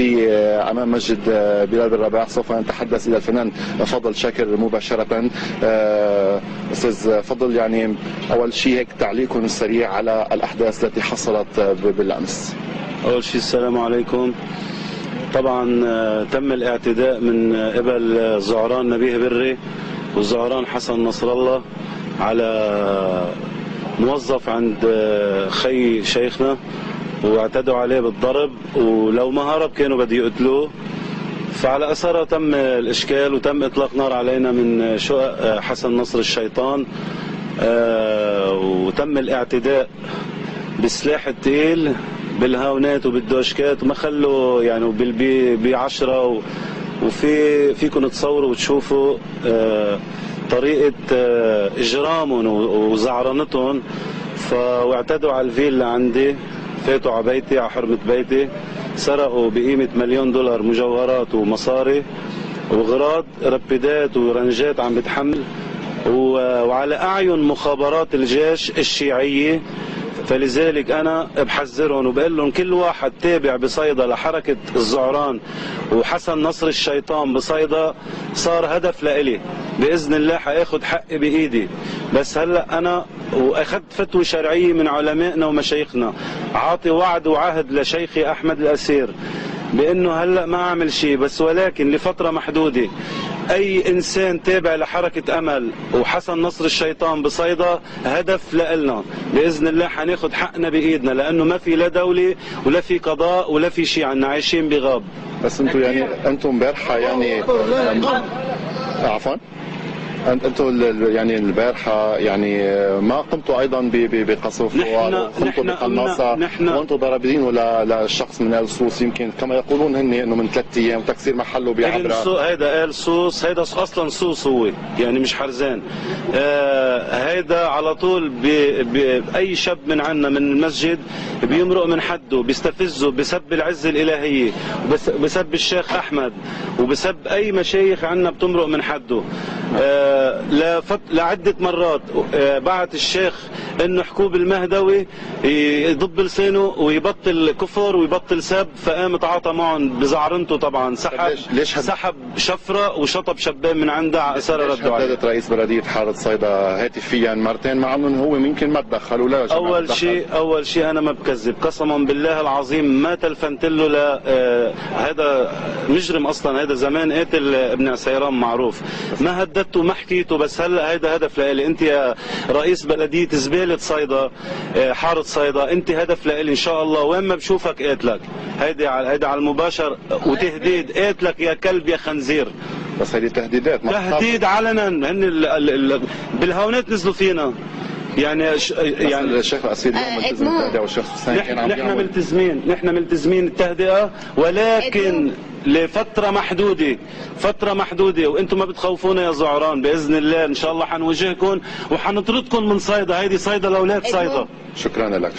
في أمام مسجد بلال بن رباح. سوف نتحدث إلى الفنان فضل شاكر مباشرة. أستاذ فضل، يعني أول شيء هيك تعليقكم السريع على الأحداث التي حصلت بالأمس. أول شيء السلام عليكم. طبعا تم الاعتداء من قبل زعران نبيه بري وزعران حسن نصر الله على موظف عند خي شيخنا، واعتدوا عليه بالضرب، ولو ما هرب كانوا بده يقتلوه. فعلى أثرها تم الإشكال وتم إطلاق نار علينا من شقق حسن نصر الشيطان، وتم الاعتداء بالسلاح الثقيل بالهاونات وبالدوشكات، وما خلوا يعني بعشرة. فيكم تصوروا وتشوفوا طريقة إجرامهم وزعرنتهم. واعتدوا على الفيلا عندي، فاتوا على بيتي، على حرمة بيتي، سرقوا بقيمة $1,000,000 مجوهرات ومصاري وغراض، ربيدات ورنجات عم بتحمل، وعلى أعين مخابرات الجيش الشيعية. فلذلك أنا بحذرهم وبقول لهم كل واحد تابع بصيدا لحركة الزعران وحسن نصر الشيطان بصيدا صار هدف لإلي. بإذن الله حاخد حقي بإيدي. بس هلأ أنا وأخذت فتوى شرعية من علمائنا ومشايخنا، عاطي وعد وعهد لشيخي أحمد الأسير بأنه هلأ ما أعمل شيء، بس ولكن لفترة محدودة. أي إنسان تابع لحركة أمل وحسن نصر الشيطان بصيدا هدف لإلنا. بإذن الله حناخد حقنا بإيدنا، لأنه ما في لا دولة ولا في قضاء ولا في شيء، عنا عايشين بغاب. بس أنتم يعني امبارحة يعني عفوا انتم يعني البارحه يعني ما قمتوا ايضا بقصف وقمتوا بقناصه، وانتم ضاربين للشخص من ال سوس، يمكن كما يقولون هن انه من 3 ايام وتكسير محله بعبره. هيدا ال سوس، هيدا اصلا سوس هو يعني مش حرزان. هيدا على طول باي شاب من عنا من المسجد بيمرق من حده، بيستفزه بسب العزه الالهيه، بسب الشيخ احمد، وبسب اي مشايخ عنا بتمرق من حده. لعدة مرات بعت الشيخ انه حكوب المهدوي يضب لسانه ويبطل كفر ويبطل سب، فقام تعاطى معهم بزعرنته. طبعا سحب شفرة وشطب شباب من عنده على اثار ردوا عليه. هددت رئيس بلدية حارة صيدا هاتفيا مرتين، مع انه هو يمكن ما تدخل ولا اول شيء انا ما بكذب، قسما بالله العظيم ما تلفنت له. هذا مجرم اصلا، هذا زمان قاتل ابن عسيران معروف. ما هددته ما حكيته، بس هلا هيدا هدف لإلي. انت يا رئيس بلدية زبالة صيدا حارة صيدا، انت هدف لإلي ان شاء الله، وين ما بشوفك قاتلك. هيدا على المباشر، وتهديد قاتلك يا كلب يا خنزير. بس هذه تهديدات، تهديد علنا. هن بالهاونات نزلوا فينا. يعني الشيخ الأسير اليوم ملتزم التهدئة، والشيخ حسين كان عم نحن ملتزمين التهدئة، ولكن لفترة محدودة. وانتم ما بتخوفونا يا زعران. بإذن الله ان شاء الله حنواجهكم وحنطردكم من صيدا. هيدي صيدا لأولاد صيدا. شكرا لك.